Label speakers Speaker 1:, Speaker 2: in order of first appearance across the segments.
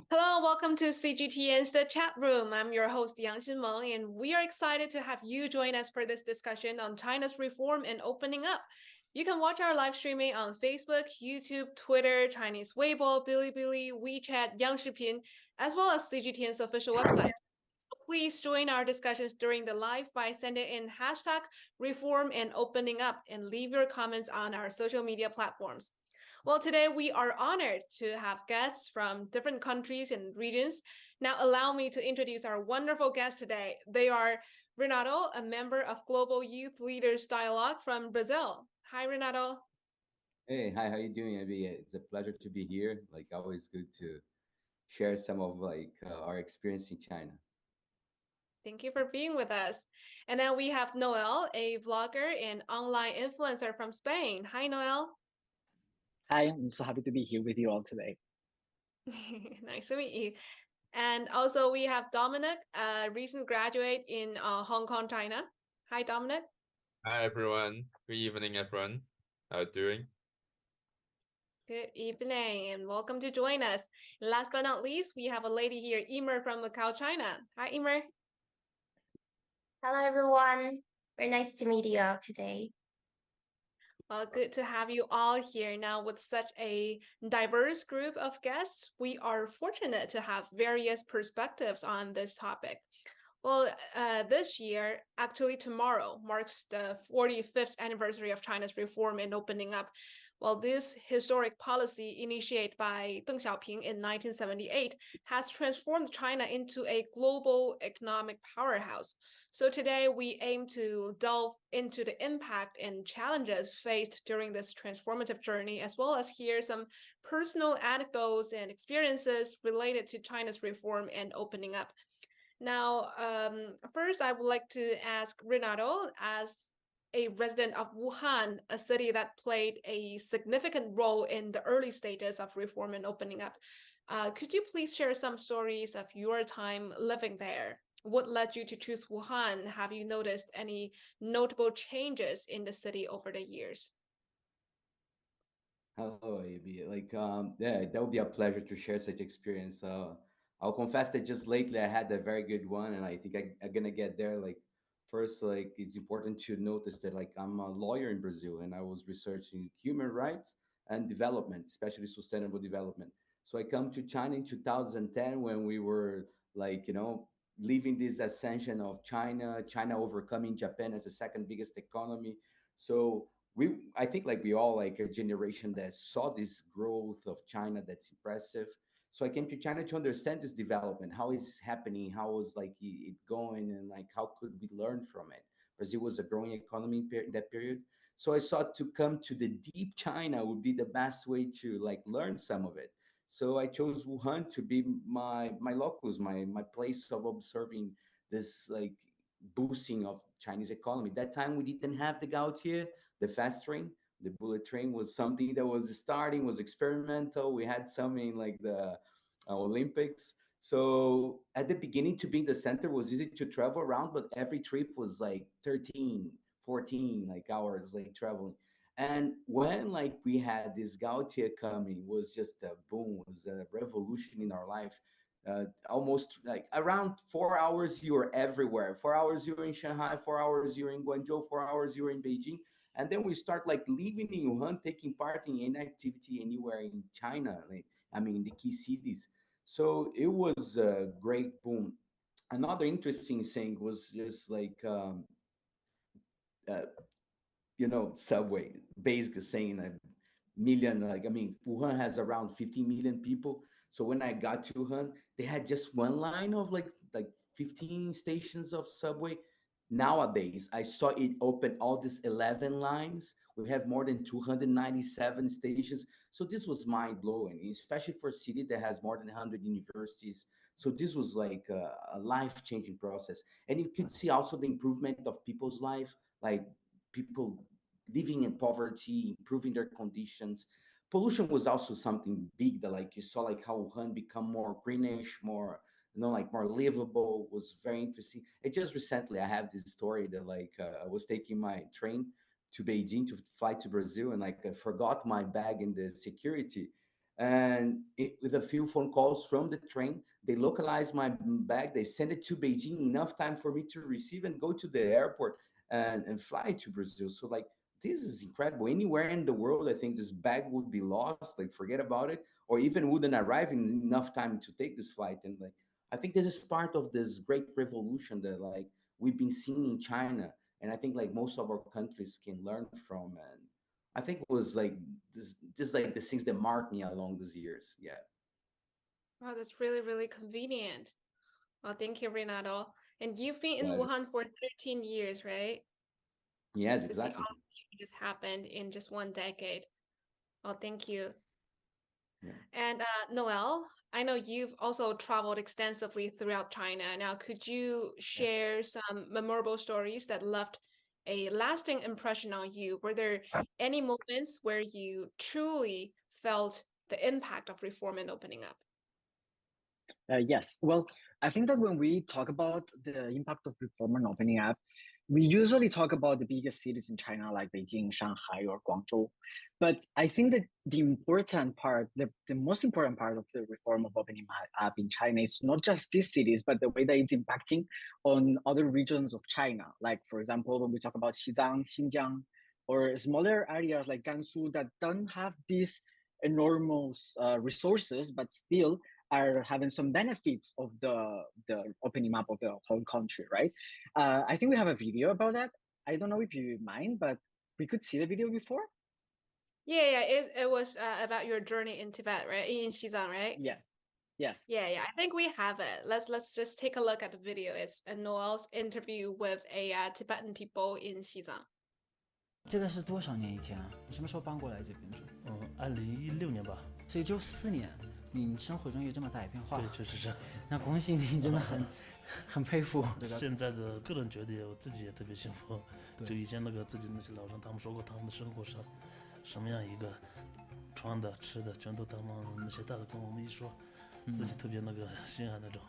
Speaker 1: Hello, welcome to CGTN's The Chat Room. I'm your host, Xizang, and we are excited to have you join us for this discussion on China's reform and opening up. You can watch our live streaming on Facebook, YouTube, Twitter, Chinese Weibo, Bilibili, WeChat, Yangshipin, as well as CGTN's official website. So please join our discussions during the live by sending in hashtag reform and opening up and leave your comments on our social media platforms. Well, today we are honored to have guests from different countries and regions. Now, allow me to introduce our wonderful guests today. They are Renato, a member of Global Youth Leaders Dialogue from Brazil. Hi, Renato.
Speaker 2: Hey, hi, how you doing, Abby? It's a pleasure to be here. Like always good to share some of our experience in China.
Speaker 1: Thank you for being with us. And then we have Noel, a vlogger and online influencer from Spain. Hi, Noel.
Speaker 3: Hi, I'm so happy to be here with you all today.
Speaker 1: Nice to meet you. And also we have Dominic, a recent graduate in Hong Kong, China. Hi, Dominic.
Speaker 4: Hi everyone. Good evening, everyone. How are you doing?
Speaker 1: Good evening and welcome to join us. Last but not least, we have a lady here, Emer from Macau, China. Hi, Emer.
Speaker 5: Hello, everyone. Very nice to meet you all today.
Speaker 1: Well, good to have you all here now with such a diverse group of guests. We are fortunate to have various perspectives on this topic. Well, this year, actually tomorrow, marks the 45th anniversary of China's reform and opening up. Well, this historic policy initiated by Deng Xiaoping in 1978 has transformed China into a global economic powerhouse. So today we aim to delve into the impact and challenges faced during this transformative journey, as well as hear some personal anecdotes and experiences related to China's reform and opening up. Now, first, I would like to ask Renato, as a resident of Wuhan, a city that played a significant role in the early stages of reform and opening up. Could you please share some stories of your time living there? What led you to choose Wuhan? Have you noticed any notable changes in the city over the years?
Speaker 2: Hello, Abby. Yeah, that would be a pleasure to share such experience. I'll confess that just lately I had a very good one, and I think I'm gonna get there. Like first, like it's important to notice that like I'm a lawyer in Brazil, and I was researching human rights and development, especially sustainable development. So I come to China in 2010 when we were living this ascension of China overcoming Japan as the second biggest economy. So I think like we all like a generation that saw this growth of China that's impressive. So I came to China to understand this development, how is happening, how was like it going, and like how could we learn from it. Brazil was a growing economy in that period. So I thought to come to the deep China would be the best way to like learn some of it. So I chose Wuhan to be my locus, my place of observing this like boosting of Chinese economy. That time we didn't have the Gautier, the fast train. The bullet train was something that was starting, was experimental. We had some in like the Olympics. So at the beginning, to be in the center was easy to travel around, but every trip was like 13, 14 like hours like traveling. And when like we had this Gautier coming, was just a boom, was a revolution in our life. Almost like around 4 hours you were everywhere. 4 hours you were in Shanghai, 4 hours you were in Guangzhou, 4 hours you were in Beijing, and then we start like living in Wuhan, taking part in any activity anywhere in China, like I mean the key cities. So it was a great boom. Another interesting thing was just uh, subway, basically saying a million, like I mean Wuhan has around 15 million people. So when I got to Wuhan, they had just one line of like 15 stations of subway. Nowadays I saw it open all these 11 lines. We have more than 297 stations. So this was mind-blowing, especially for a city that has more than 100 universities. So this was like a life-changing process, and you could see also the improvement of people's life, like people living in poverty, improving their conditions. Pollution was also something big that like you saw like how Wuhan become more greenish, more like more livable, was very interesting. It just recently I have this story that I was taking my train to Beijing to fly to Brazil, and like I forgot my bag in the security. And with a few phone calls from the train, they localize my bag. They send it to Beijing, enough time for me to receive and go to the airport and fly to Brazil. So like this is incredible. Anywhere in the world, I think this bag would be lost, like forget about it, or even wouldn't arrive in enough time to take this flight. And like I think this is part of this great revolution that like we've been seeing in China, and I think like most of our countries can learn from. And I think it was like this like the things that marked me along these years. Yeah.
Speaker 1: Wow, that's really, really convenient. Well, thank you, Renato. And you've been in
Speaker 2: Pleasure.
Speaker 1: Wuhan for 13 years, right?
Speaker 2: Yes,
Speaker 1: To see
Speaker 2: exactly.
Speaker 1: all the changes happened in just 1 decade. Well, thank you.
Speaker 2: Yeah.
Speaker 1: And Noel, I know you've also traveled extensively throughout China. Now, could you
Speaker 2: Yes.
Speaker 1: share some memorable stories that left a lasting impression on you? Were there any moments where you truly felt the impact of reform and opening up?
Speaker 3: Yes. Well, I think that when we talk about the impact of reform and opening up, we usually talk about the biggest cities in China like Beijing, Shanghai, or Guangzhou. But I think that the important part, the most important part of the reform of opening up in China is not just these cities, but the way that it's impacting on other regions of China. Like, for example, when we talk about Xizang, Xinjiang, or smaller areas like Gansu that don't have these enormous resources, but still are having some benefits of the opening up of the whole country, right? I think we have a video about that. I don't know if you mind, but we could see the video before.
Speaker 1: Yeah, it was about your journey in Tibet, right? In Xizang, right?
Speaker 3: Yes, yes.
Speaker 1: Yeah. I think we have it. Let's just take a look at the video. It's a Noel's interview with a Tibetan people in Xizang.
Speaker 6: 这个是多少年以前啊？你什么时候搬过来这边住？
Speaker 7: 2016年吧。
Speaker 6: 所以就4年，你生活中有这么大的变化。
Speaker 7: 对，确实是。
Speaker 6: 那恭喜你，真的很佩服。
Speaker 7: 现在的个人觉得我自己也特别幸福。就以前自己那些老人，他们说过他们的生活是什么样一个，穿的、吃的，全都他们那些大的跟我们一说，自己特别心寒那种。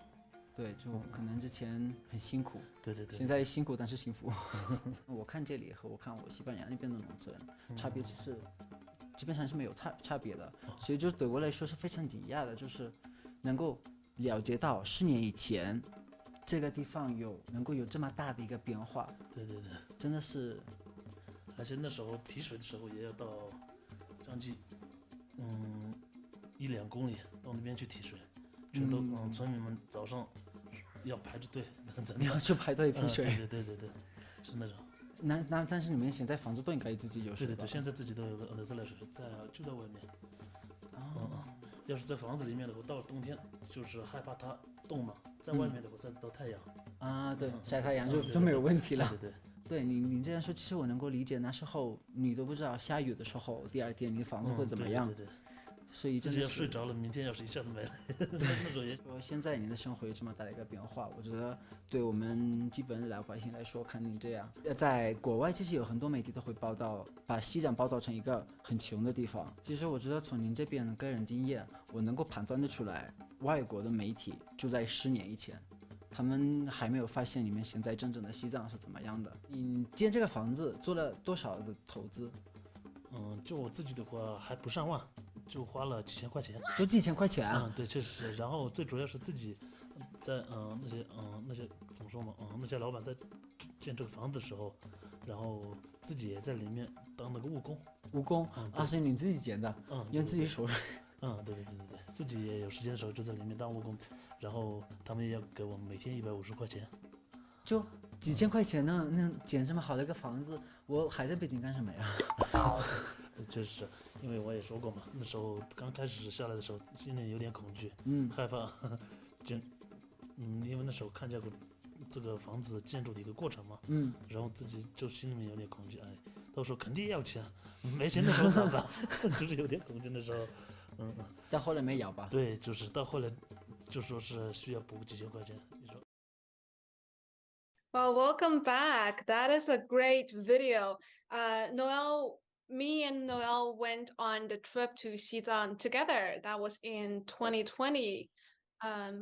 Speaker 6: 对，就可能之前很辛苦，
Speaker 7: 对，
Speaker 6: 现在辛苦但是幸福。我看这里和我看我西班牙那边的农村，差别基本上是没有差别的，所以就对我来说是非常惊讶的，就是能够了解到10年以前这个地方能够有这么大的一个变化。
Speaker 7: 对，
Speaker 6: 真的是。
Speaker 7: 而且那时候提水的时候也要到将近1-2公里到那边去提水，全都村民们早上要排着队，
Speaker 6: 你要去排队提水。
Speaker 7: 对，是那种。
Speaker 6: 但是你们现在房子都应该自己有水吧？
Speaker 7: 对，现在自己都有个自来水，就在外面。要是在房子里面的话，到了冬天就是害怕它冻嘛，在外面的话晒到太阳。
Speaker 6: 啊，对，晒太阳就没有问题了。
Speaker 7: 对。
Speaker 6: 对你这样说，其实我能够理解。那时候你都不知道下雨的时候，第2天你的房子会怎么样。
Speaker 7: 对。
Speaker 6: 所以
Speaker 7: 自己要睡着了，明天要是一下子没了，那种也。
Speaker 6: 说现在你的生活有这么大的一个变化，我觉得对我们基本老百姓来说，看你这样，在国外其实有很多媒体都会报道，把西藏报道成一个很穷的地方。其实我觉得从您这边的个人经验，我能够判断得出来，外国的媒体就在10年以前。他们还没有发现你们现在真正的西藏是怎么样的。你建这个房子做了多少的投资？
Speaker 7: 就我自己的话还不上万，就花了几千块钱。
Speaker 6: 就几千块钱啊？
Speaker 7: 对，确实是。然后最主要是自己在那些怎么说嘛，那些老板在建这个房子的时候，然后自己也在里面当那个务工。
Speaker 6: 务工是你自己建的？用自己手。
Speaker 7: 对，自己也有时间的时候就在里面当务工，然后他们也要给我们每天150块钱，
Speaker 6: 就几千块钱呢？那建这么好的一个房子，我还在北京干什么呀？
Speaker 7: 确实，因为我也说过嘛，那时候刚开始下来的时候，心里有点恐惧，害怕因为那时候看见过这个房子建筑的一个过程嘛，然后自己就心里面有点恐惧，到时候肯定要钱，没钱的时候咋办？就是有点恐惧的时候。
Speaker 6: 到后来没有吧？
Speaker 7: 对，就是到后来就说是需要补几千块钱。
Speaker 1: Well, welcome back. That is a great video. Noel, me and Noel went on the trip to Xizang together. That was in 2020,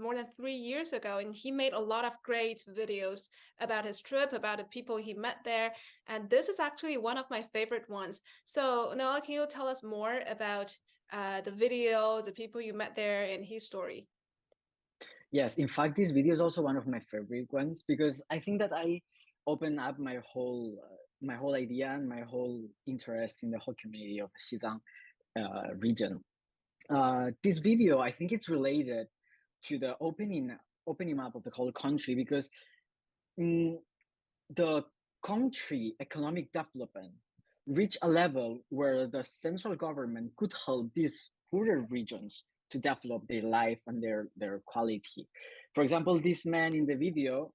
Speaker 1: more than 3 years ago. And he made a lot of great videos about his trip, about the people he met there. And this is actually one of my favorite ones. So Noel, can you tell us more about the video, the people you met there, and his story.
Speaker 3: Yes, in fact, this video is also one of my favorite ones because I think that I open up my whole idea and my whole interest in the whole community of the Xizang region. This video, I think it's related to the opening up of the whole country because the country economic development reached a level where the central government could help these poorer regions to develop their life and their quality. For example, this man in the video,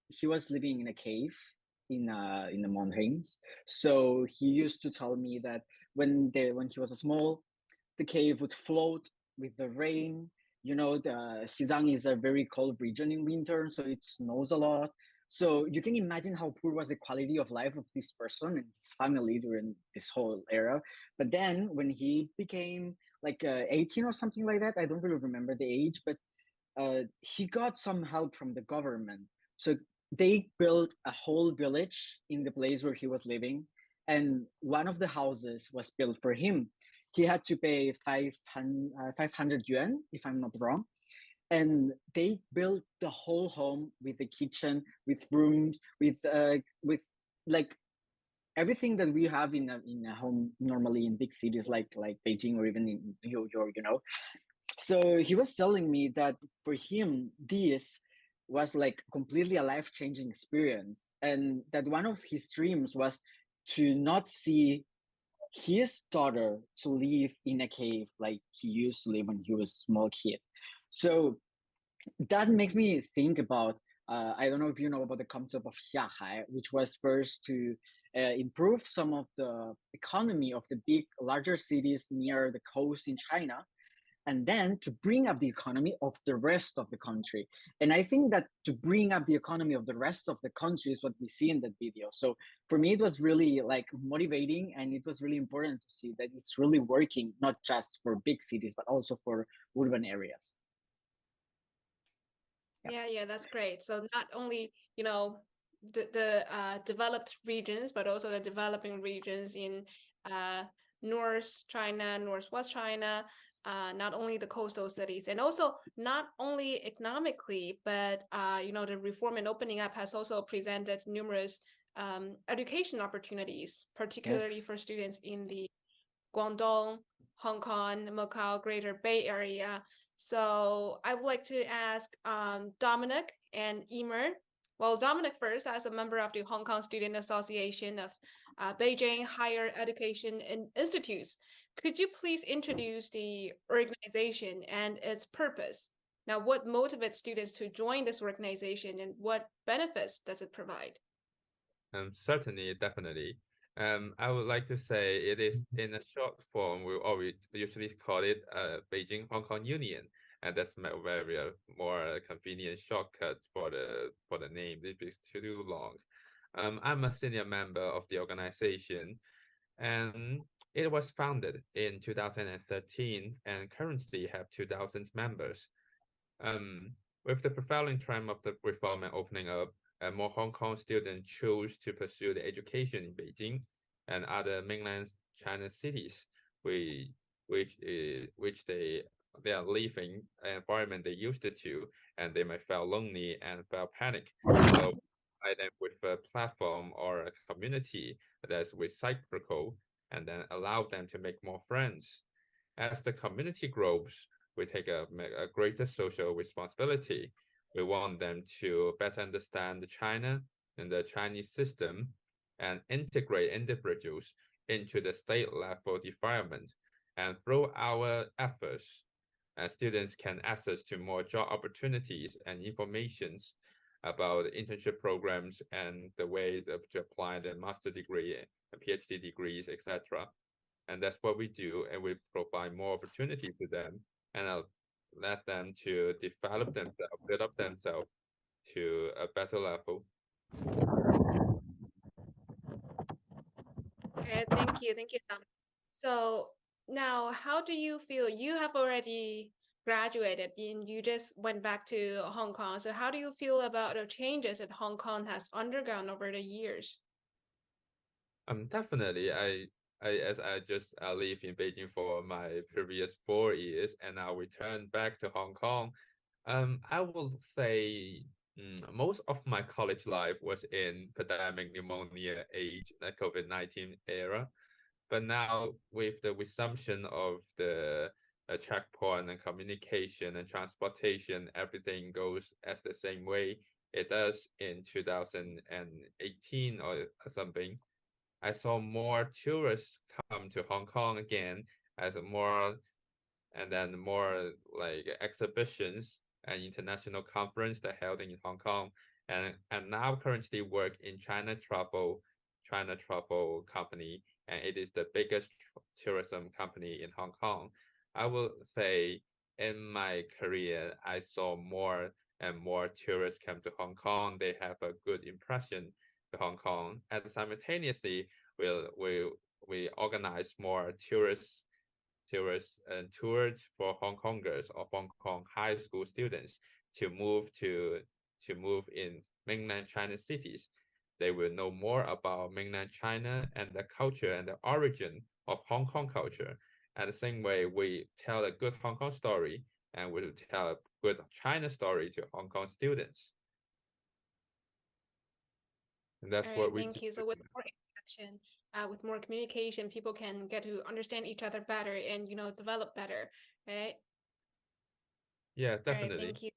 Speaker 3: he was living in a cave in the mountains. So he used to tell me that when he was small, the cave would float with the rain. You know, the Xizang is a very cold region in winter, so it snows a lot. So you can imagine how poor was the quality of life of this person and his family during this whole era. But then when he became like 18 or something like that, I don't really remember the age, but he got some help from the government. So they built a whole village in the place where he was living. And one of the houses was built for him. He had to pay 500 yuan, if I'm not wrong. And they built the whole home with the kitchen, with rooms, with like everything that we have in a home normally in big cities like Beijing or even in New York, you know. So he was telling me that for him, this was like completely a life-changing experience, and that one of his dreams was to not see his daughter to live in a cave like he used to live when he was a small kid. So that makes me think about I don't know if you know about the concept of Shanghai, which was first to improve some of the economy of the big larger cities near the coast in China, and then to bring up the economy of the rest of the country. And I think that to bring up the economy of the rest of the country is what we see in that video. So for me, it was really like motivating, and it was really important to see that it's really working, not just for big cities, but also for urban areas.
Speaker 1: Yeah, that's great. So not only, the developed regions, but also the developing regions in North China, Northwest China, not only the coastal cities, and also not only economically, but the reform and opening up has also presented numerous education opportunities, particularly
Speaker 3: Yes.
Speaker 1: for students in the Guangdong, Hong Kong, Macau, Greater Bay Area. So I would like to ask Dominic and Emer. Well, Dominic first, as a member of the Hong Kong Student Association of Beijing Higher Education Institutes, could you please introduce the organization and its purpose? Now, what motivates students to join this organization and what benefits does it provide?
Speaker 4: Certainly, definitely. I would like to say it is in a short form. We usually call it Beijing Hong Kong Union, and that's very more convenient shortcut for the name. It is too long. I'm a senior member of the organization, and it was founded in 2013 and currently have 2,000 members. With the prevailing trend of the reform and opening up, more Hong Kong students chose to pursue the education in Beijing and other mainland China cities, which they are leaving an environment they used to, and they might feel lonely and feel panic. So provide them with a platform or a community that's reciprocal, and then allow them to make more friends. As the community grows, we take a greater social responsibility. We want them to better understand China and the Chinese system and integrate individuals into the state level environment. And through our efforts, students can access to more job opportunities and informations about internship programs and the way to apply the master degree and PhD degrees, etc. And that's what we do, and we provide more opportunity to them and let them to develop themselves, build up themselves to a better level.
Speaker 1: Okay, thank you, Tom. So now, how do you feel? You have already graduated and you just went back to Hong Kong. So how do you feel about the changes that Hong Kong has undergone over the years?
Speaker 4: Definitely, as I just lived in Beijing for my previous 4 years, and now returned back to Hong Kong. I will say most of my college life was in pandemic pneumonia age, the COVID-19 era. But now with the resumption of the checkpoint and communication and transportation, everything goes as the same way it does in 2018 or something. I saw more tourists come to Hong Kong again as more and then more like exhibitions and international conference that held in Hong Kong, and now currently work in China Travel Company, and it is the biggest tourism company in Hong Kong. I will say in my career, I saw more and more tourists come to Hong Kong. They have a good impression to Hong Kong, and simultaneously, we organize more tourists and tours for Hong Kongers or Hong Kong high school students to move in mainland China cities. They will know more about mainland China and the culture and the origin of Hong Kong culture. And the same way we tell a good Hong Kong story and we will tell a good China story to Hong Kong students. And that's
Speaker 1: All right,
Speaker 4: what we
Speaker 1: thank
Speaker 4: do.
Speaker 1: you. So with more interaction, with more communication, people can get to understand each other better and develop better, right?
Speaker 4: Yeah,
Speaker 1: All right,
Speaker 4: definitely.
Speaker 1: thank you.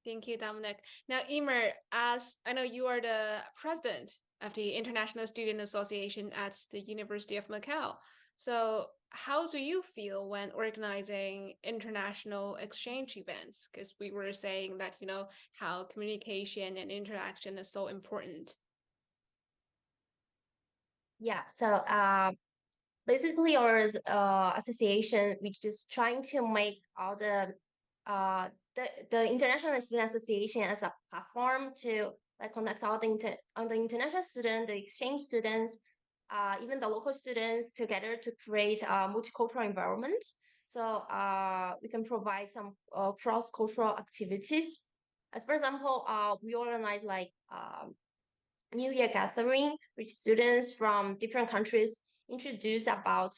Speaker 1: Thank you, Dominic. Now, Emer, as I know you are the president of the International Student Association at the University of Macau. So, how do you feel when organizing international exchange events? Because we were saying that, how communication and interaction is so important.
Speaker 5: Yeah, so basically our association, which is trying to make all the International Student Association as a platform to like connect all the international students, the exchange students, even the local students together to create a multicultural environment. So we can provide some cross-cultural activities. As for example, we organize like New Year gathering, which students from different countries introduce about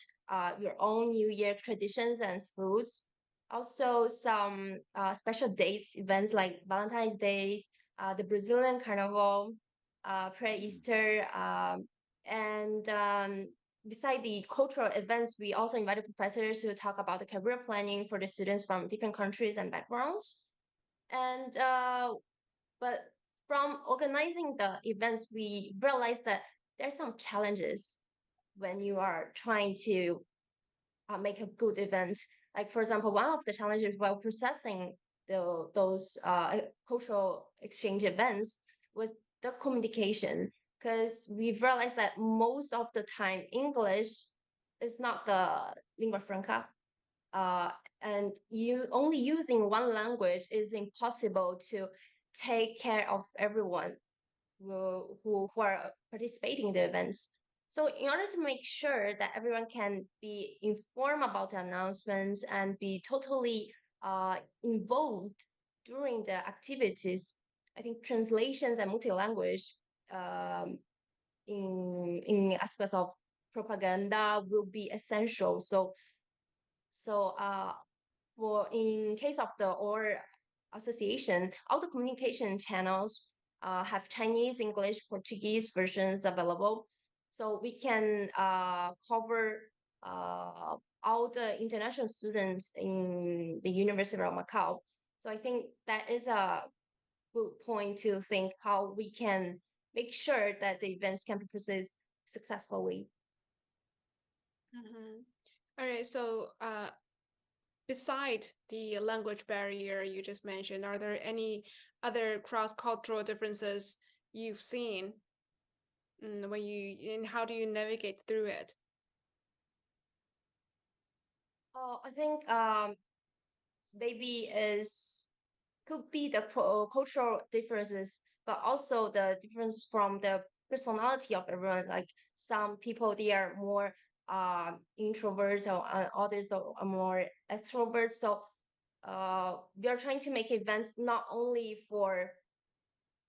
Speaker 5: your own New Year traditions and foods. Also, some special days, events like Valentine's Day, the Brazilian Carnival, pre-Easter, and beside the cultural events, we also invited professors to talk about the career planning for the students from different countries and backgrounds. And but from organizing the events, we realized that there's some challenges when you are trying to make a good event. Like for example, one of the challenges while processing those cultural exchange events was the communication, because we've realized that most of the time English is not the lingua franca, uh, and you only using one language is impossible to take care of everyone who are participating in the events. So in order to make sure that everyone can be informed about the announcements and be totally involved during the activities, I think translations and multi-language um, in aspects of propaganda will be essential. So for in case of the or association, all the communication channels have Chinese, English, Portuguese versions available. So we can cover all the international students in the University of Macau. So I think that is a good point to think how we can make sure that the events can be processed successfully.
Speaker 1: Mm-hmm. All right, so beside the language barrier you just mentioned, are there any other cross-cultural differences you've seen and how do you navigate through it?
Speaker 5: I think maybe is could be the cultural differences, but also the difference from the personality of everyone. Like some people, they are more introverts, or others are more extroverts. So we are trying to make events not only for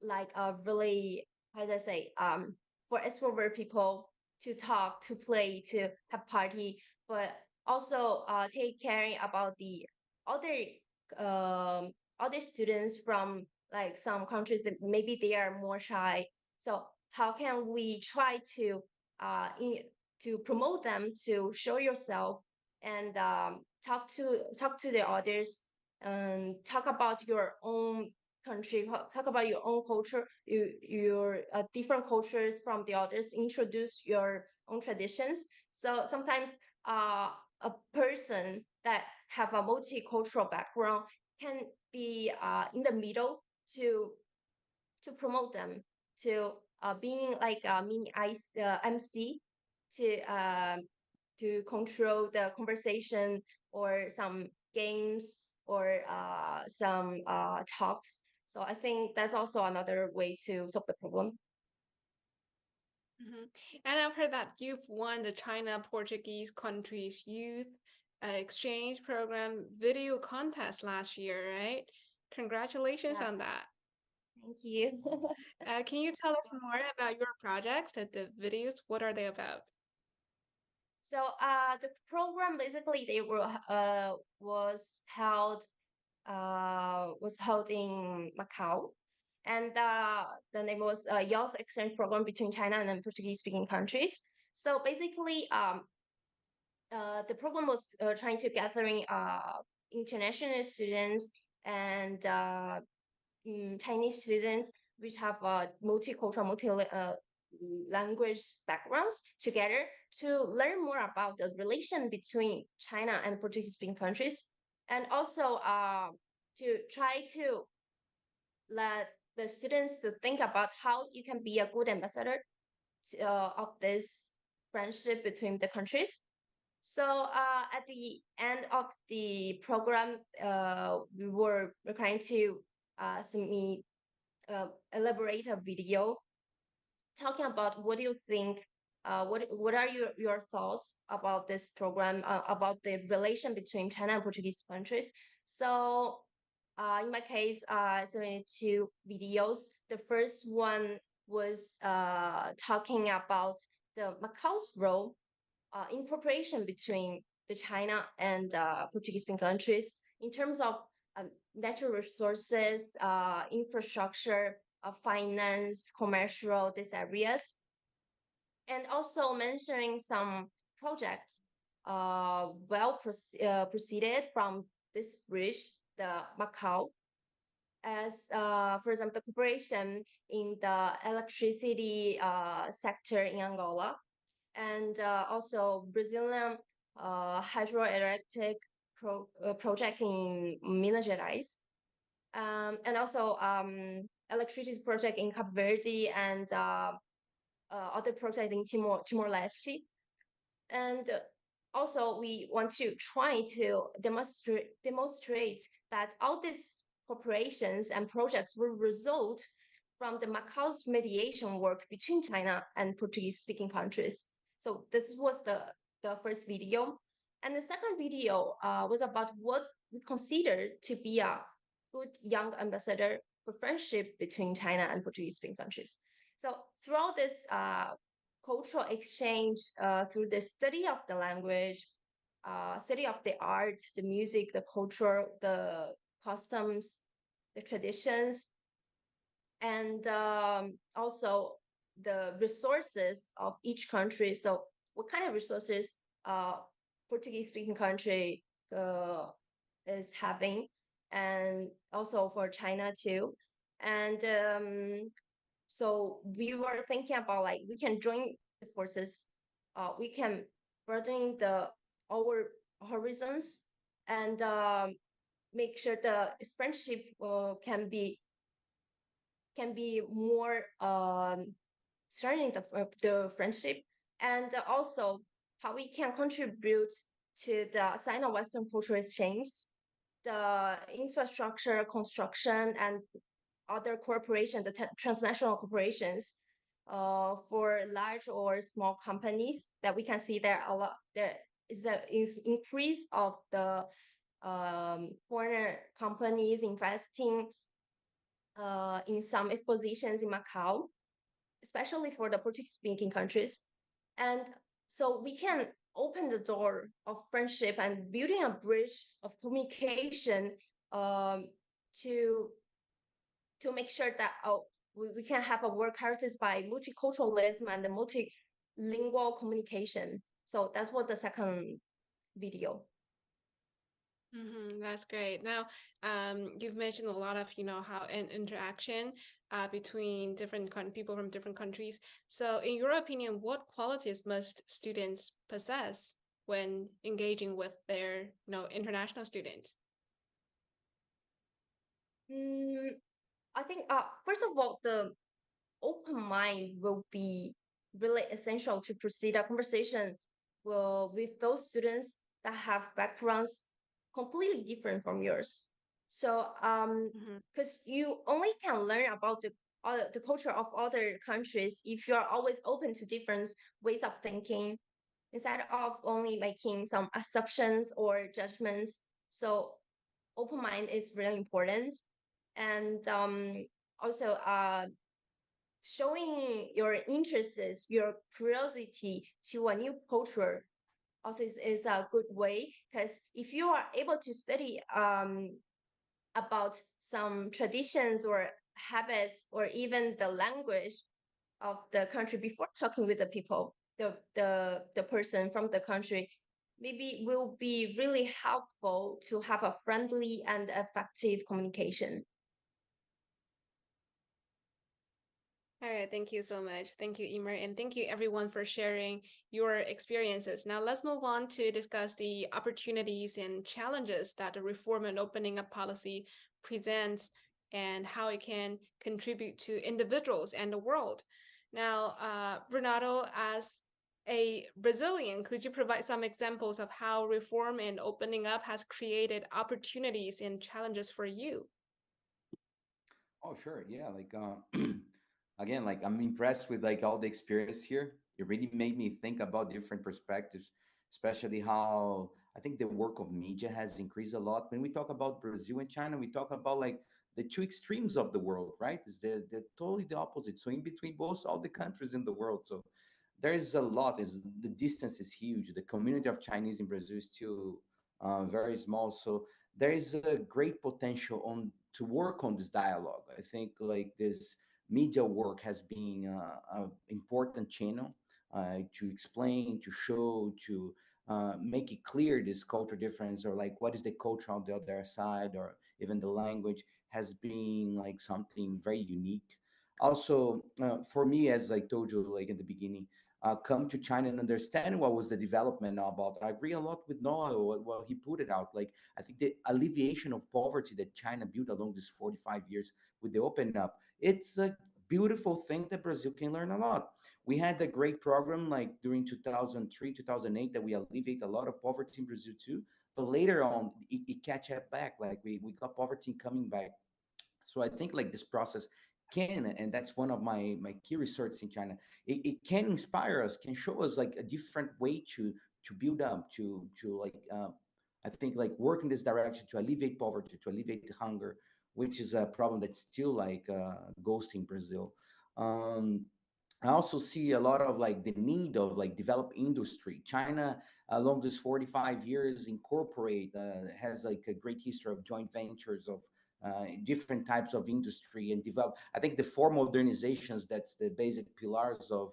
Speaker 5: like a really, how do I say, for extrovert people, to talk, to play, to have party, but also take caring about the other other students from like some countries that maybe they are more shy. So how can we try to to promote them to show yourself and talk to the others and talk about your own country, talk about your own culture, your different cultures from the others, introduce your own traditions. So sometimes a person that have a multicultural background can be in the middle to promote them to being like a mini MC to control the conversation or some games or some talks. So I think that's also another way to solve the problem.
Speaker 1: And I've heard that you've won the China Portuguese Countries Youth Exchange Program video contest last year, right? Congratulations
Speaker 5: Yeah,
Speaker 1: on that.
Speaker 5: thank you.
Speaker 1: Can you tell us more about your projects, the videos? What are they about?
Speaker 5: So the program basically they were was held in Macau, and the name was Youth Exchange Program between China and Portuguese speaking countries. So basically, the program was trying to gathering international students and Chinese students which have multicultural, language backgrounds together to learn more about the relation between China and Portuguese-speaking countries, and also to try to let the students to think about how you can be a good ambassador of this friendship between the countries. So at the end of the program, we were trying to submit elaborate a video talking about what do you think, what are your thoughts about this program, about the relation between China and Portuguese countries. So in my case, I submitted two videos. The first one was talking about the Macau's role in cooperation between the China and Portuguese-speaking countries in terms of natural resources, infrastructure, finance, commercial, these areas, and also mentioning some projects proceeded from this bridge, the Macau, as for example, the cooperation in the electricity sector in Angola, and also Brazilian hydroelectric project in Minas Gerais, and also electricity project in Cape Verde and other project in Timor-Leste. And also we want to try to demonstrate that all these corporations and projects will result from the Macau's mediation work between China and Portuguese-speaking countries. So this was the first video. And the second video was about what we consider to be a good young ambassador for friendship between China and Portuguese-speaking countries. So throughout this cultural exchange, through the study of the language, study of the art, the music, the culture, the customs, the traditions, and also the resources of each country. So what kind of resources Portuguese speaking country is having, and also for China too. And so we were thinking about like we can join the forces, we can broaden our horizons and make sure the friendship can be more strengthening the friendship, and also how we can contribute to the Sino-Western cultural exchange, the infrastructure construction, and other corporation, the transnational corporations, for large or small companies, that we can see there is an increase of the foreign companies investing in some expositions in Macau, especially for the Portuguese-speaking countries. And so we can open the door of friendship and building a bridge of communication um, to make sure that we can have a work characterized by multiculturalism and the multilingual communication. So that's what the second video.
Speaker 1: That's great. Now, you've mentioned a lot of, how an interaction between different people from different countries. So, in your opinion, what qualities must students possess when engaging with their, international students?
Speaker 5: I think, first of all, the open mind will be really essential to proceed a conversation with those students that have backgrounds completely different from yours. So, because you only can learn about the culture of other countries if you are always open to different ways of thinking instead of only making some assumptions or judgments. So, open mind is really important, and also showing your interests, your curiosity to a new culture also is a good way, because if you are able to study about some traditions or habits or even the language of the country before talking with the people, the person from the country, maybe will be really helpful to have a friendly and effective communication.
Speaker 1: All right, thank you so much. Thank you, Emer, and thank you everyone for sharing your experiences. Now let's move on to discuss the opportunities and challenges that the reform and opening up policy presents and how it can contribute to individuals and the world. Now, Renato, as a Brazilian, could you provide some examples of how reform and opening up has created opportunities and challenges for you?
Speaker 2: Oh, sure. Yeah. Again, like I'm impressed with like all the experience here. It really made me think about different perspectives, especially how I think the work of media has increased a lot. When we talk about Brazil and China, we talk about like the two extremes of the world, right? Is they're totally the opposite. So in between both all the countries in the world. So there is a lot. Is the distance is huge. The community of Chinese in Brazil is still very small. So there is a great potential on to work on this dialogue. I think like this media work has been an important channel to explain, to show, to make it clear this culture difference or like what is the culture on the other side or even the language has been like something very unique. Also, for me, as I told you like in the beginning, come to China and understand what was the development about. I agree a lot with Noah what he put it out. Like I think the alleviation of poverty that China built along these 45 years with the open up, it's a beautiful thing that Brazil can learn a lot. We had a great program like during 2003, 2008 that we alleviate a lot of poverty in Brazil too. But later on, it catch up back. Like we got poverty coming back. So I think like this process can, and that's one of my key research in China, it can inspire us, can show us like a different way to build up, to like I think like work in this direction to alleviate poverty, to alleviate hunger, which is a problem that's still like ghosting Brazil. um I also see a lot of like the need of like develop industry. China, along this 45 years, incorporate has like a great history of joint ventures of different types of industry and develop. I think the four modernizations that's the basic pillars of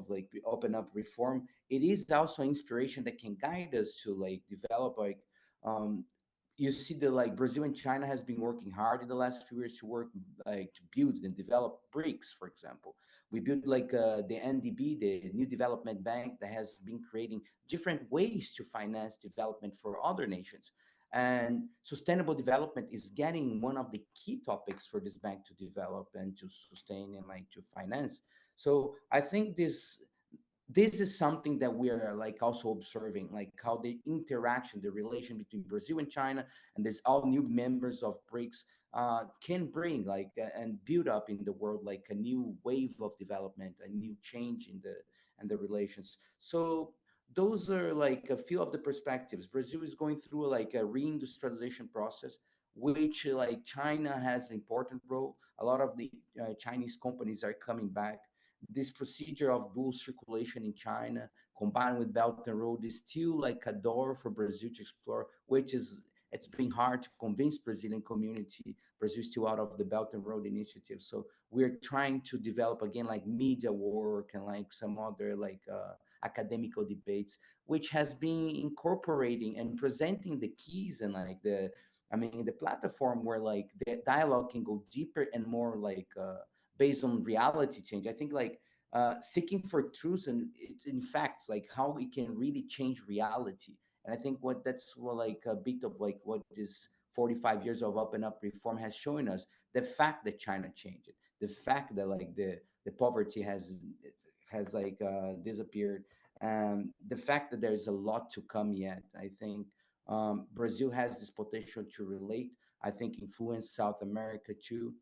Speaker 2: like open up reform. It is also inspiration that can guide us to like develop like um, you see the like Brazil and China has been working hard in the last few years to work like to build and develop BRICS, for example. We built like the NDB, the New Development Bank, that has been creating different ways to finance development for other nations. And sustainable development is getting one of the key topics for this bank to develop and to sustain and like to finance. So I think this is something that we are like also observing, like how the interaction, the relation between Brazil and China and these all new members of BRICS can bring like and build up in the world like a new wave of development, a new change in the relations. So those are like a few of the perspectives. Brazil is going through like a reindustrialization process, which like China has an important role. A lot of the Chinese companies are coming back this procedure of dual circulation in China combined with Belt and Road is still like a door for Brazil to explore, which is it's been hard to convince Brazilian community. Brazil is still out of the Belt and Road initiative, so we're trying to develop again like media work and like some other like academical debates, which has been incorporating and presenting the keys and like the I mean the platform where like the dialogue can go deeper and more like based on reality change. I think like seeking for truth and it's in fact like how it can really change reality. And I think what that's what like a bit of like what is 45 years of open up reform has shown us, the fact that China changed it, the fact that like the poverty has like disappeared, and the fact that there's a lot to come yet. I think Brazil has this potential to relate, I think influence South America too.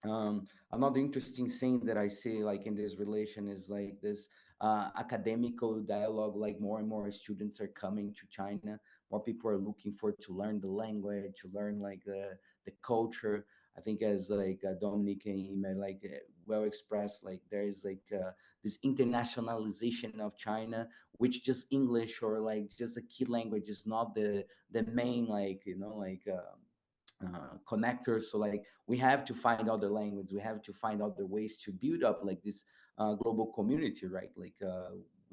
Speaker 2: Another interesting thing that I see like in this relation is like this academical dialogue, like more and more students are coming to China, more people are looking for to learn the language, to learn like the culture. I think as like Dominic and Ime like well expressed, like there is like this internationalization of China, which just English or like just a key language is not the main like like connectors. So like we have to find other language, we have to find other ways to build up like this global community, right? Like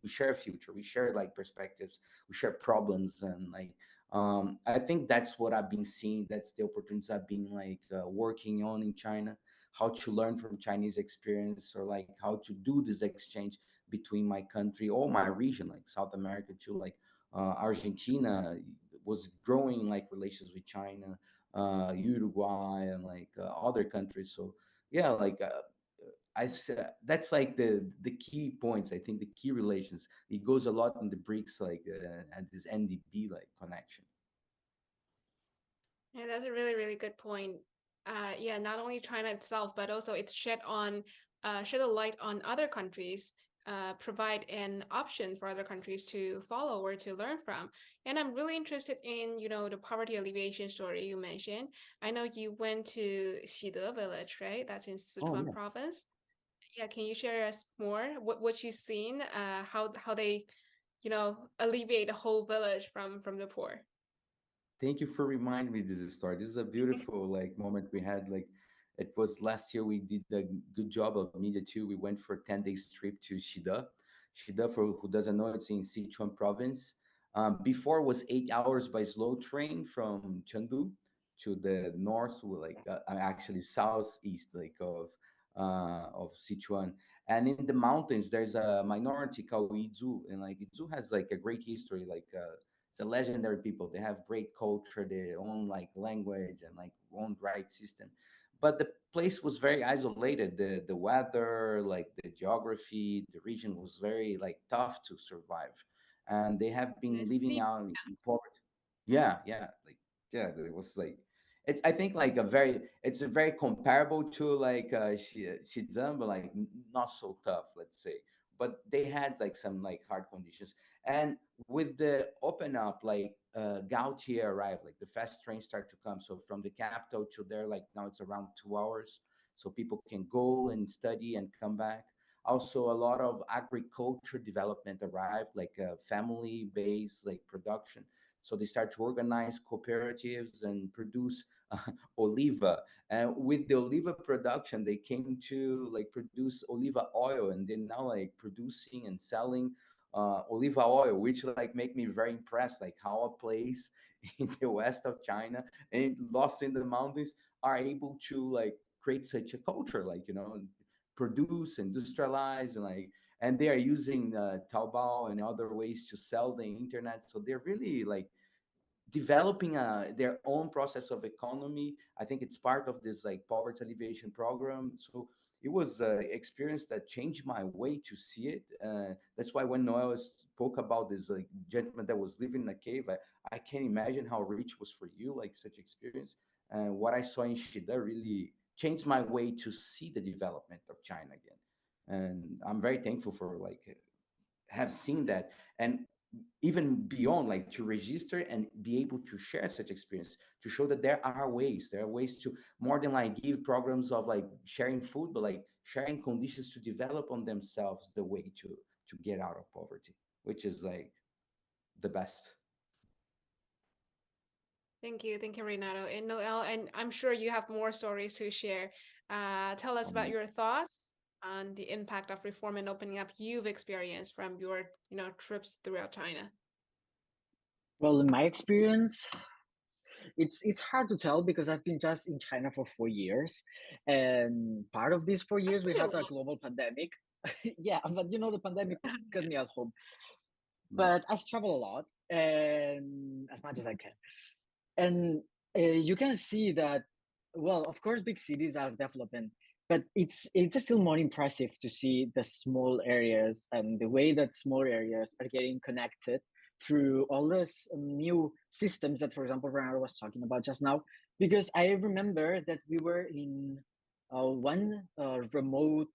Speaker 2: we share future, we share like perspectives, we share problems, and like I think that's what I've been seeing, that's the opportunities I've been like working on in China, how to learn from Chinese experience or like how to do this exchange between my country or my region like South America too, like Argentina was growing like relations with China, Uruguay, and like other countries. So yeah, like that's like the key points. I think the key relations. It goes a lot in the BRICS, like and this NDB like connection.
Speaker 1: Yeah, that's a really, really good point. Yeah, not only China itself, but also it's shed a light on other countries, provide an option for other countries to follow or to learn from. And I'm really interested in, the poverty alleviation story you mentioned. I know you went to Xide village, right? That's in
Speaker 2: Oh
Speaker 1: Sichuan
Speaker 2: yeah.
Speaker 1: province. Yeah, can you share us more what you've seen? How they, alleviate the whole village from the poor.
Speaker 2: Thank you for reminding me this story. This is a beautiful like moment we had. Like it was last year. We did a good job of media too. We went for 10 days trip to Shida. Shida, for who doesn't know, it's in Sichuan province. Before was 8 hours by slow train from Chengdu to the north, like actually southeast, like of Sichuan. And in the mountains, there's a minority called Yizu, and like Yizu has like a great history, like. It's a legendary people. They have great culture, their own like language and like own right system. But the place was very isolated. The weather, like the geography, the region was very like tough to survive, and they have been living
Speaker 1: Steep.
Speaker 2: out in poverty. Yeah, yeah, like yeah, it was like it's I think like a very it's a very comparable to like Xizang, but like not so tough, let's say. But they had like some like hard conditions, and with the open up, like Gautier arrived, like the fast trains start to come. So from the capital to there, like now it's around 2 hours. So people can go and study and come back. Also, a lot of agriculture development arrived, like family-based like production. So they start to organize cooperatives and produce oliva. And with the oliva production, they came to like produce oliva oil, and they're now like producing and selling olive oil, which like make me very impressed, like how a place in the west of China and lost in the mountains are able to like create such a culture, like produce, industrialize, and like and they are using Taobao and other ways to sell the internet. So they're really like developing their own process of economy. I think it's part of this like poverty alleviation program. So it was an experience that changed my way to see it. That's why when Noel spoke about this like gentleman that was living in a cave, I can imagine how rich was for you, like such experience. And what I saw in Shida really changed my way to see the development of China again. And I'm very thankful for like have seen that. And even beyond, like to register and be able to share such experience, to show that there are ways to more than like give programs of like sharing food, but like sharing conditions to develop on themselves the way to get out of poverty, which is like the best.
Speaker 1: Thank you, Renato. And Noel, and I'm sure you have more stories to share. Tell us about
Speaker 2: Um,
Speaker 1: your thoughts on the impact of reform and opening up you've experienced from your, trips throughout China.
Speaker 3: Well, in my experience, it's hard to tell because I've been just in China for 4 years, and part of these four
Speaker 1: That's
Speaker 3: years we
Speaker 1: pretty
Speaker 3: had a
Speaker 1: long.
Speaker 3: global pandemic. Yeah, but the pandemic got me at home.
Speaker 2: yeah.
Speaker 3: But I've traveled a lot and as much as I can, and you can see that. Well, of course, big cities are developing, but it's still more impressive to see the small areas and the way that small areas are getting connected through all those new systems that, for example, Renato was talking about just now. Because I remember that we were in one remote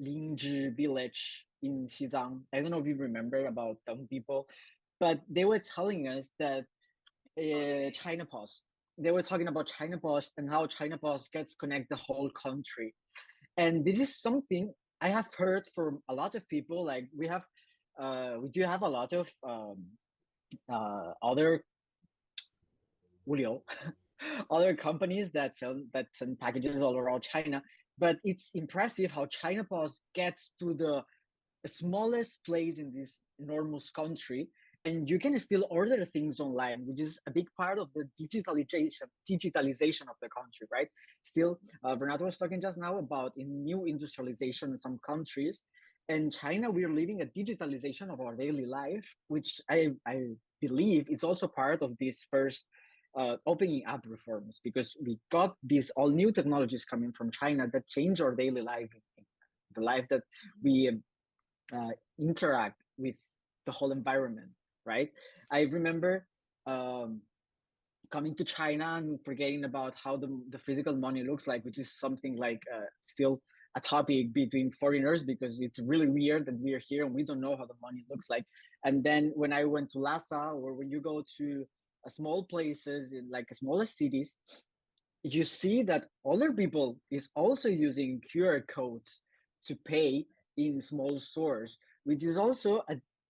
Speaker 3: Lingzhi village in Xizang. I don't know if you remember about Deng people, but they were telling us that China Post. They were talking about China Post and how China Post gets connect the whole country. And this is something I have heard from a lot of people. Like we do have a lot of other Wulio, other companies that send packages all around China. But it's impressive how China Post gets to the smallest place in this enormous country, and you can still order things online, which is a big part of the digitalization of the country, right? Still, Renato was talking just now about in new industrialization in some countries. In China, we're living a digitalization of our daily life, which I believe is also part of this first opening up reforms, because we got these all new technologies coming from China that change our daily life, the life that we uh, interact with the whole environment, right? I remember um, coming to China and forgetting about how the physical money looks like, which is something like still a topic between foreigners, because it's really weird that we are here and we don't know how the money looks like. And then when I went to Lhasa, or when you go to small places in like smaller cities, you see that other people is also using QR codes to pay in small stores, which is also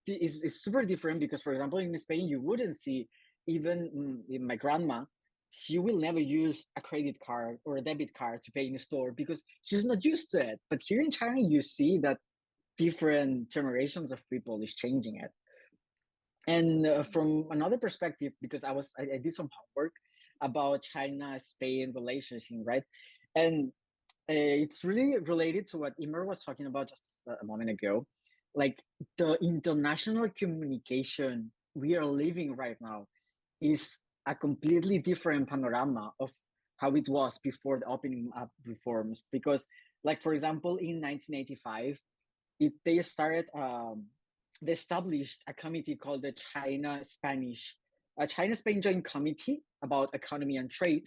Speaker 3: is super different, because for example in Spain you wouldn't see even my grandma, she will never use a credit card or a debit card to pay in a store because she's not used to it. But here in China you see that different generations of people is changing it. And from another perspective, because I did some homework about China-Spain relationship, right? And it's really related to what Imer was talking about just a moment ago. Like the international communication we are living right now is a completely different panorama of how it was before the opening up reforms. Because, like for example, in 1985, they started they established a committee called the China-Spain Joint Committee about Economy and Trade,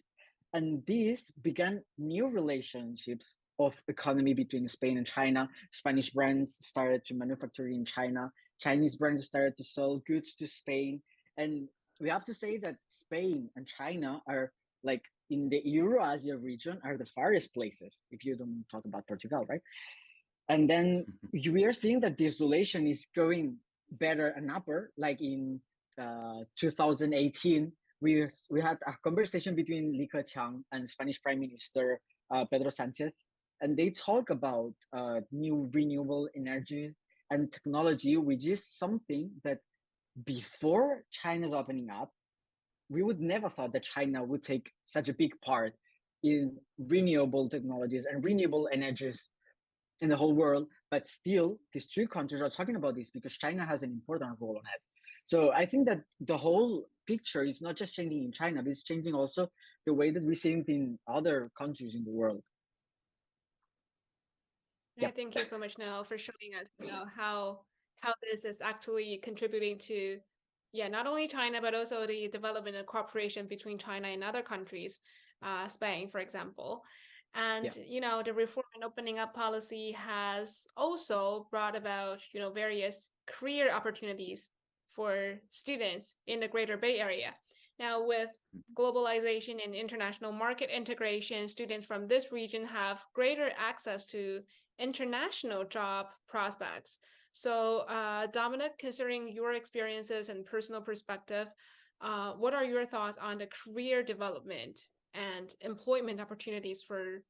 Speaker 3: and this began new relationships of economy between Spain and China. Spanish brands started to manufacture in China. Chinese brands started to sell goods to Spain, and we have to say that Spain and China are like in the Eurasia region are the farthest places. If you don't talk about Portugal, right? And then we are seeing that this relation is going better and upper. Like in 2018, we had a conversation between Li Keqiang and Spanish Prime Minister Pedro Sanchez, and they talk about new renewable energy and technology, which is something that before China's opening up, we would never thought that China would take such a big part in renewable technologies and renewable energies in the whole world. But still, these two countries are talking about this because China has an important role on it. So I think that the whole picture is not just changing in China, but it's changing also the way that we see it in other countries in the world.
Speaker 1: Yeah,
Speaker 3: Yep.
Speaker 1: thank you so much, Noel, for showing us, how this is actually contributing to, yeah, not only China, but also the development and cooperation between China and other countries, Spain, for example. And,
Speaker 3: Yeah.
Speaker 1: The reform and opening up policy has also brought about, various career opportunities for students in the Greater Bay Area. Now, with globalization and international market integration, students from this region have greater access to international job prospects. So, Dominic, considering your experiences and personal perspective, what are your thoughts on the career development and employment opportunities for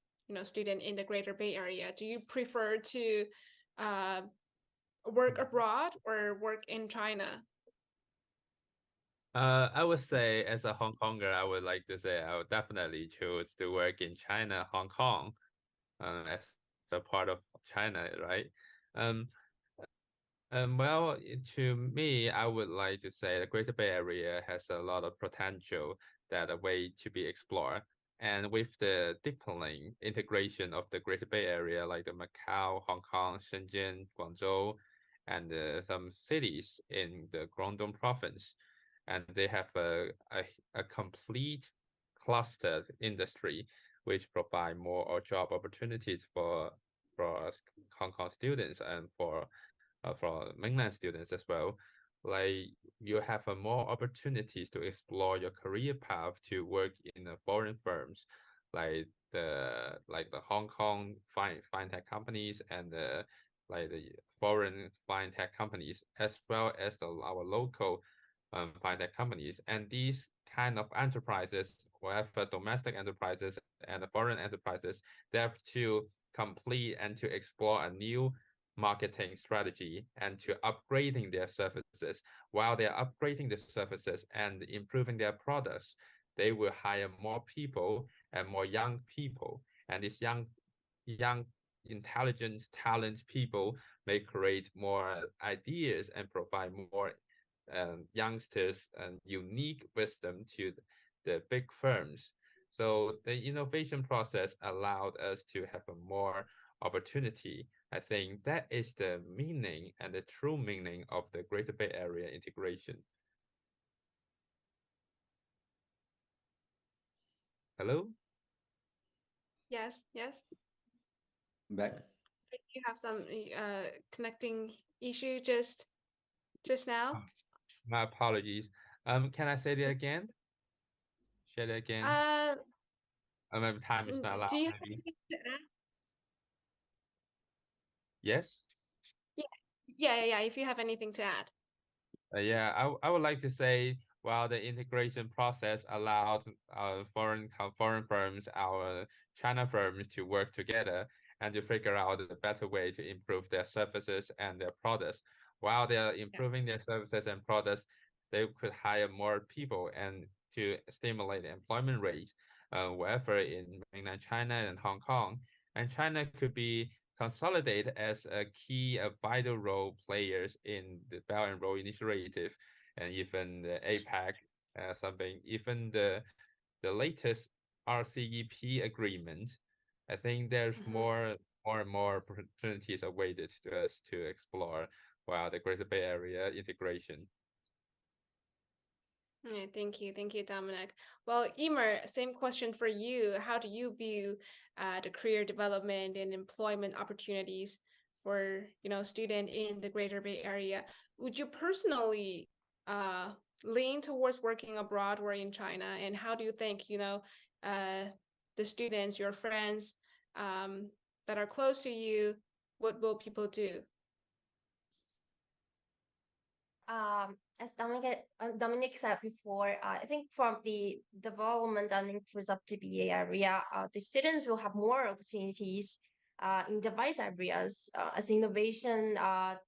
Speaker 1: student in the Greater Bay Area? Do you prefer to work abroad or work in China?
Speaker 4: I would say, as a Hong Konger, I would like to say I would definitely choose to work in China, Hong Kong, as a part of China, right? Um, well, to me, I would like to say the Greater Bay Area has a lot of potential that are way to be explored. And with the deepening integration of the Greater Bay Area, like the Macau, Hong Kong, Shenzhen, Guangzhou, and some cities in the Guangdong province, and they have a complete clustered industry which provide more job opportunities for us Hong Kong students and for mainland students as well. Like you have more opportunities to explore your career path to work in foreign firms, like the Hong Kong fintech companies and the foreign fintech companies, as well as our local fintech companies. And these kind of enterprises, whether domestic enterprises and foreign enterprises, they have to complete and to explore a new marketing strategy and to upgrading their services. While they're upgrading the services and improving their products, they will hire more people and more young people. And these young intelligent talent people may create more ideas and provide more youngsters and unique wisdom to the big firms. So the innovation process allowed us to have a more opportunity. I think that is the meaning and the true meaning of the Greater Bay Area integration. Hello?
Speaker 1: Yes, yes.
Speaker 2: Back.
Speaker 1: You have some connecting issue just now.
Speaker 4: My apologies. Can I say that again? Say that again. Maybe time is not allowed.
Speaker 1: Do you have
Speaker 4: Maybe.
Speaker 1: anything to add?
Speaker 4: Yes.
Speaker 1: Yeah. If you have anything to add.
Speaker 4: Yeah, I would like to say, while the integration process allowed foreign firms, our China firms to work together and to figure out the better way to improve their services and their products. While they are improving their services and products, they could hire more people and to stimulate the employment rate, wherever in mainland China and Hong Kong. And China could be consolidate as a key, vital role players in the Belt and Road Initiative, and even the APEC, something, even the latest RCEP agreement. I think there's more and more opportunities awaited to us to explore while the Greater Bay Area integration.
Speaker 1: Yeah, thank you, Dominic. Well, Emer, same question for you. How do you view the career development and employment opportunities for student in the Greater Bay Area? Would you personally lean towards working abroad or in China? And how do you think the students, your friends that are close to you, what will people do?
Speaker 5: As Dominic said before, I think from the development and increase of the BA area, the students will have more opportunities in device areas as innovation,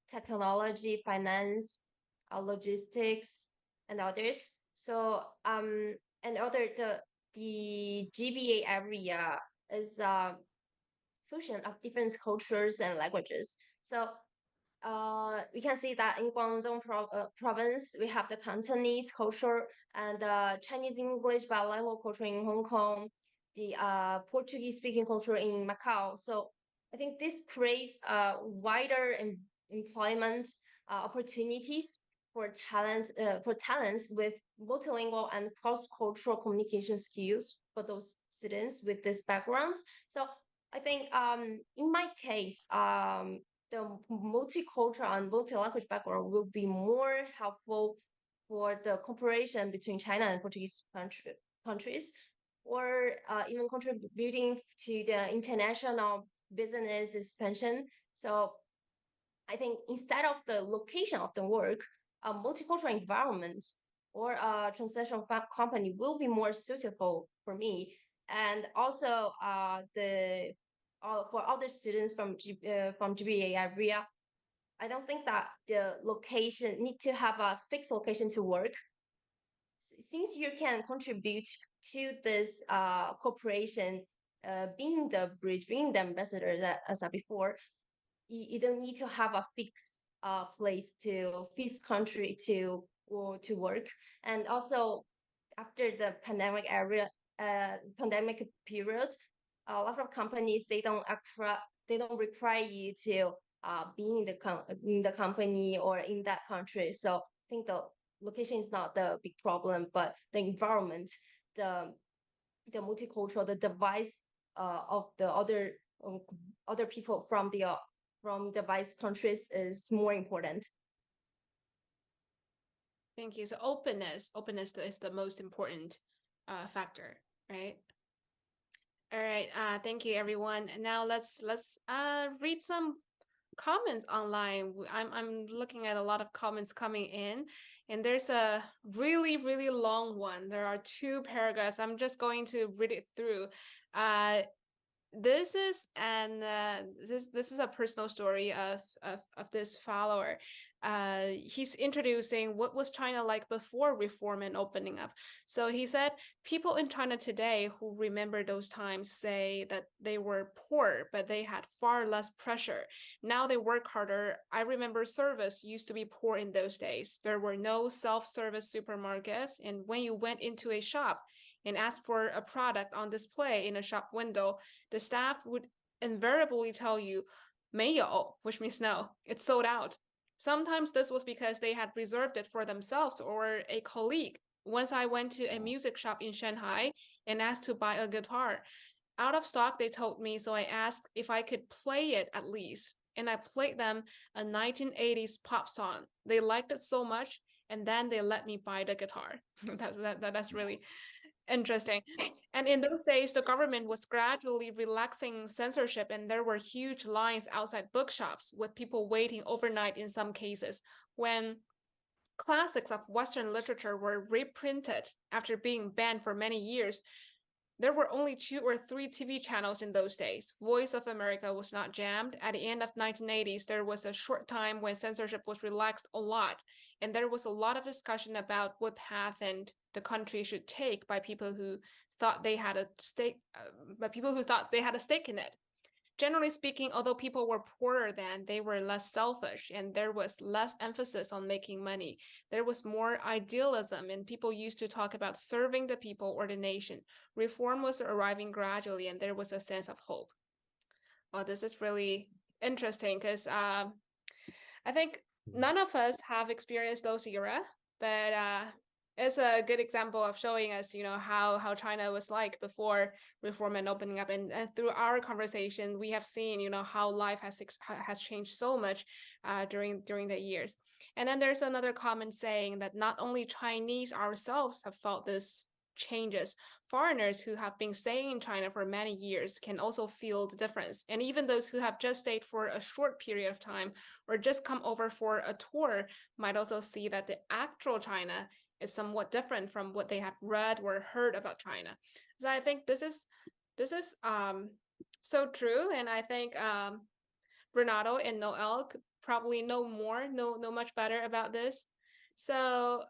Speaker 5: technology, finance, logistics, and others. So and the GBA area is a fusion of different cultures and languages. So we can see that in Guangdong province, we have the Cantonese culture and the Chinese English bilingual culture in Hong Kong, the Portuguese speaking culture in Macau. So I think this creates wider employment opportunities for talents with multilingual and cross-cultural communication skills for those students with this backgrounds. So I think in my case, the multicultural and multi-language background will be more helpful for the cooperation between China and Portuguese countries, or even contributing to the international business expansion. So I think instead of the location of the work, a multicultural environment or a transnational company will be more suitable for me. And also, the for other students from GBA area, I don't think that the location need to have a fixed location to work. Since you can contribute to this cooperation, being the bridge, being the ambassador, that as I before, you don't need to have a fixed place to fixed country to or to work. And also after the pandemic period, a lot of companies they don't require you to be in in the company or in that country. So I think the location is not the big problem, but the environment, the the multicultural, the device of the other people from device countries is more important.
Speaker 1: Thank you. So openness is the most important factor, right? All right. Thank you, everyone. And now let's read some comments online. I'm looking at a lot of comments coming in, and there's a really long one. There are 2 paragraphs. I'm just going to read it through. This is this is a personal story of this follower. He's introducing what was China like before reform and opening up. So he said people in China today who remember those times say that they were poor, but they had far less pressure. Now they work harder. I remember service used to be poor in those days. There were no self-service supermarkets, and when you went into a shop and asked for a product on display in a shop window, the staff would invariably tell you 没有, which means no, it's sold out. Sometimes this was because they had reserved it for themselves or a colleague. Once I went to a music shop in Shanghai and asked to buy a guitar. Out of stock, they told me, so I asked if I could play it at least. And I played them a 1980s pop song. They liked it so much, and then they let me buy the guitar. That's really interesting. And in those days, the government was gradually relaxing censorship, and there were huge lines outside bookshops with people waiting overnight in some cases. When classics of Western literature were reprinted after being banned for many years, there were only 2 or 3 TV channels in those days. Voice of America was not jammed. At the end of 1980s, there was a short time when censorship was relaxed a lot, and there was a lot of discussion about what path and the country should take by people who thought they had a stake, in it. Generally speaking, although people were poorer then, they were less selfish, and there was less emphasis on making money. There was more idealism, and people used to talk about serving the people or the nation. Reform was arriving gradually, and there was a sense of hope. Well, this is really interesting because I think none of us have experienced those era, but it's a good example of showing us, how China was like before reform and opening up. And through our conversation, we have seen, how life has changed so much during the years. And then there's another comment saying that not only Chinese ourselves have felt this changes, foreigners who have been staying in China for many years can also feel the difference. And even those who have just stayed for a short period of time or just come over for a tour might also see that the actual China is somewhat different from what they have read or heard about China. So I think this is so true, and I think Renato and Noel could probably know much better about this. So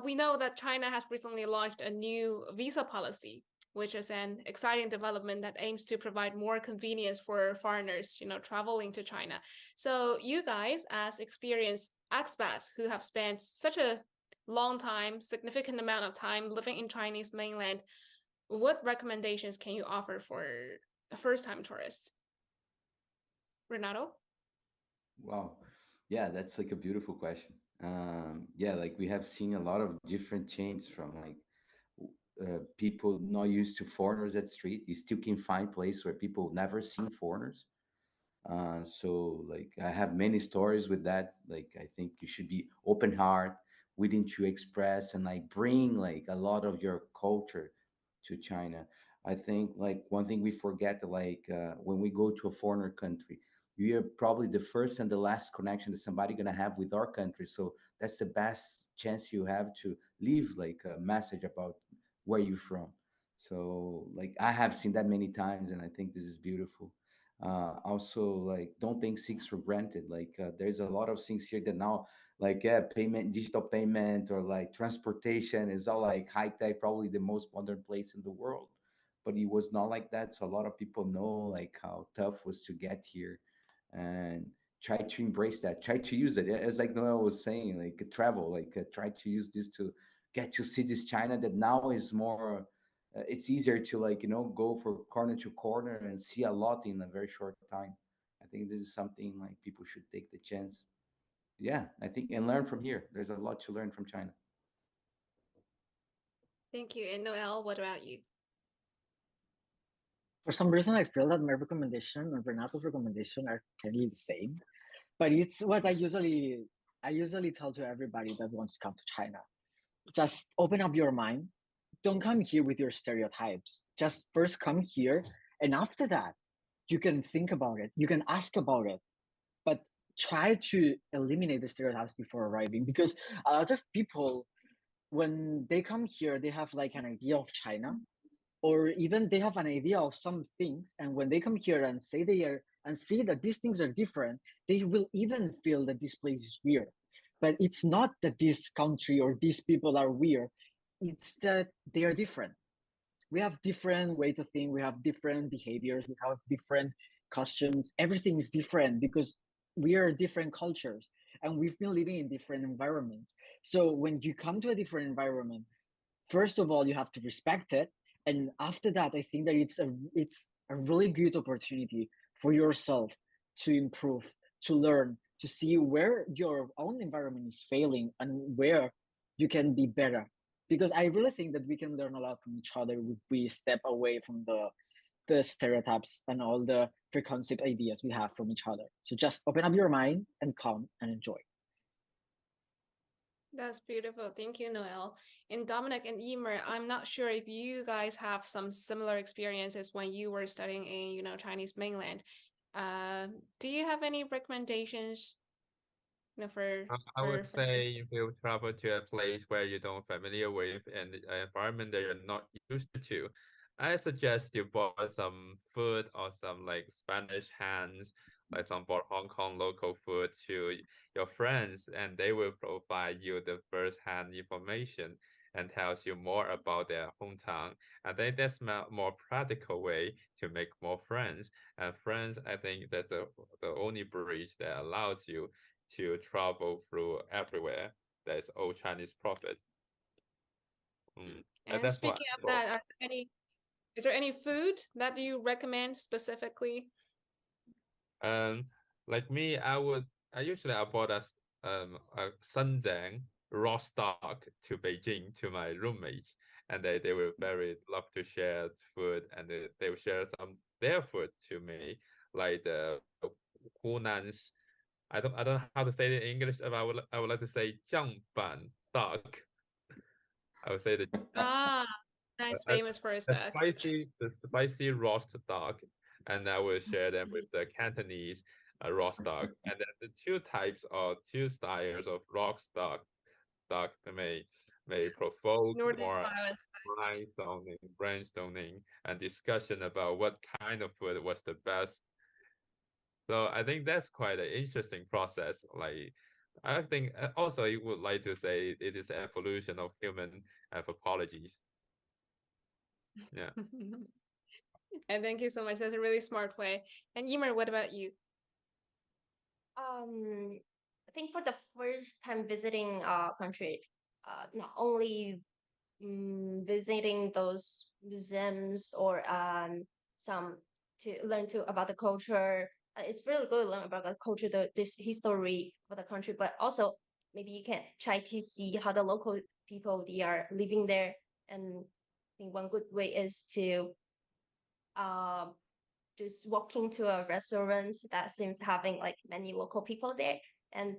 Speaker 1: we know that China has recently launched a new visa policy, which is an exciting development that aims to provide more convenience for foreigners, traveling to China. So you guys, as experienced expats who have spent such a long time, significant amount of time living in Chinese mainland, what recommendations can you offer for a first-time tourist? Renato?
Speaker 2: Wow. Yeah, that's like a beautiful question. Yeah, like we have seen a lot of different changes from like people not used to foreigners at street. You still can find places where people never seen foreigners. So like I have many stories with that. Like I think you should be open heart, willing to express and like bring like a lot of your culture to China. I think like one thing we forget, like when we go to a foreigner country, we are probably the first and the last connection that somebody gonna have with our country. So that's the best chance you have to leave like a message about where you're from. So like I have seen that many times, and I think this is beautiful. Also, like don't take things for granted. Like there's a lot of things here that now, like yeah, payment, digital payment, or like transportation is all like high tech, probably the most modern place in the world. But it was not like that. So a lot of people know like how tough was to get here, and try to embrace that. Try to use it. As like Noel was saying, like travel, like try to use this to get to see this China that now is more. It's easier to like go from corner to corner and see a lot in a very short time. I think this is something like people should take the chance. Yeah, I think and learn from here. There's a lot to learn from China.
Speaker 1: Thank you. And Noel, what about you?
Speaker 3: For some reason, I feel that my recommendation and Renato's recommendation are kind of the same, but it's what I usually tell to everybody that wants to come to China. Just open up your mind. Don't come here with your stereotypes. Just first come here, and after that, you can think about it. You can ask about it, but try to eliminate the stereotypes before arriving, because a lot of people, when they come here, they have like an idea of China, or even they have an idea of some things, and when they come here and say they are and see that these things are different, they will even feel that this place is weird. But it's not that this country or these people are weird, it's that they are different. We have different way to think, we have different behaviors, we have different costumes, everything is different because we are different cultures, and we've been living in different environments. So when you come to a different environment, first of all you have to respect it, and after that I think that it's a really good opportunity for yourself to improve, to learn, to see where your own environment is failing and where you can be better, because I really think that we can learn a lot from each other if we step away from the stereotypes and all the preconceived ideas we have from each other. So just open up your mind and come and enjoy.
Speaker 1: That's beautiful. Thank you, Noel. And Dominic and Emer, I'm not sure if you guys have some similar experiences when you were studying in, Chinese mainland. Uh, do you have any recommendations, for
Speaker 4: I would
Speaker 1: friends?
Speaker 4: say if you travel to a place where you don't familiar with and an environment that you're not used to, I suggest you bought some food or some like Spanish hands, like some bought Hong Kong local food to your friends, and they will provide you the first-hand information and tells you more about their hometown. I think that's more practical way to make more friends. And friends, I think that's the only bridge that allows you to travel through everywhere. That's old Chinese prophet. And
Speaker 1: And
Speaker 4: that's what
Speaker 1: speaking
Speaker 4: I
Speaker 1: of
Speaker 4: thought.
Speaker 1: that, is there any food that you recommend specifically?
Speaker 4: Um, like me, I usually I bought a Shenzhen raw stock to Beijing to my roommates, and they will very love to share food, and they will share some their food to me, like the Hunan's. I don't know how to say it in English, but I would like to say 酱板 duck. I would say
Speaker 1: Ah, nice,
Speaker 4: uh,
Speaker 1: famous for his duck.
Speaker 4: the spicy roast dog, and I will share them with the Cantonese roast dog. And then the two types or two styles of roast dog may provoke
Speaker 1: Northern
Speaker 4: more
Speaker 1: style is
Speaker 4: brainstorming, and discussion about what kind of food was the best. So I think that's quite an interesting process. Like I think also you would like to say it is evolution of human anthropologies. Yeah.
Speaker 1: nice. And thank you so much. That's a really smart way. And Emer, what about you?
Speaker 5: I think for the first time visiting a country, not only visiting those museums or some to learn to about the culture. It's really good to learn about the culture, this history of the country, but also maybe you can try to see how the local people they are living there. And I think one good way is to um just walking to a restaurant that seems having like many local people there, and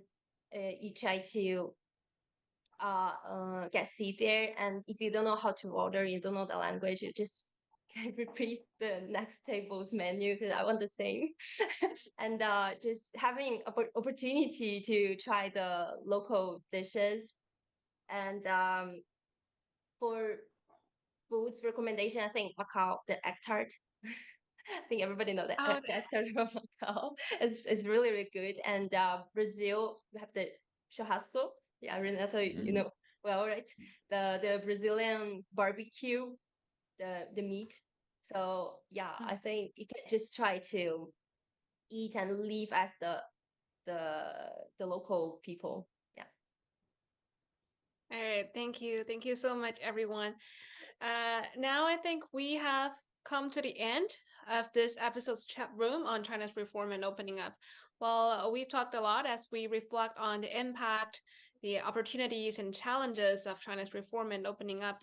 Speaker 5: you try to get seat there, and if you don't know how to order, you don't know the language, you just can repeat the next table's menus and I want the same. And just having opportunity to try the local dishes. And for foods recommendation, I think Macau, the egg tart. I think everybody know that
Speaker 1: Oh,
Speaker 5: egg tart from Macau is really, really good. And Brazil, we have the churrasco. Yeah, Renato, you know well, right? The Brazilian barbecue, the meat. So yeah, I think you can just try to eat and live as the local people. Yeah.
Speaker 1: all right. Thank you. Thank you so much, everyone. Now I think we have come to the end of this episode's chat room on China's reform and opening up. Well, we've talked a lot as we reflect on the impact, the opportunities and challenges of China's reform and opening up.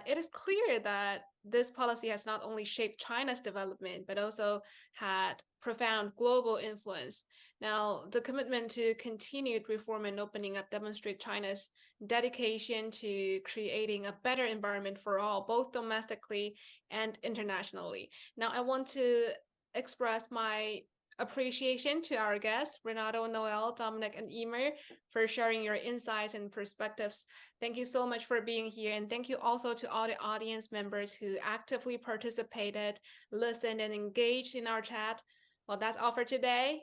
Speaker 1: It is clear that this policy has not only shaped China's development, but also had profound global influence. Now, the commitment to continued reform and opening up demonstrate China's dedication to creating a better environment for all, both domestically and internationally. Now, I want to express my appreciation to our guests, Renato, Noel, Dominic, and Emer, for sharing your insights and perspectives. Thank you so much for being here. And thank you also to all the audience members who actively participated, listened, and engaged in our chat. Well, that's all for today.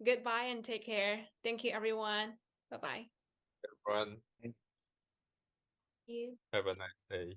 Speaker 1: Goodbye and take care. Thank you, everyone. Bye-bye.
Speaker 4: Everyone,
Speaker 5: You.
Speaker 4: have a nice day.